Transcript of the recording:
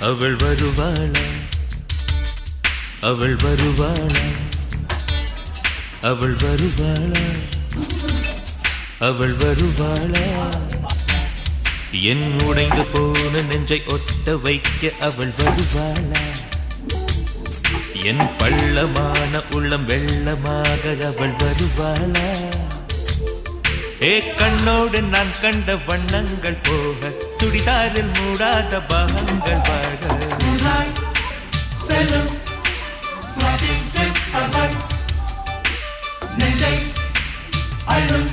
அவள் வருவாளா அவள் வருவாளா அவள் வருவாளா அவள் வருவாளா என் உடைந்து போன நெஞ்சை ஒட்ட வைக்க அவள் வருவாளா என் பள்ளமான உள்ளம் வெள்ளமாக அவள் வருவாளா ஏ கண்ணோடு நான் கண்ட வண்ணங்கள் போக சுடிதாரில் மூடாத பாகங்கள் வாக செல்லும் நெஞ்சை அழும்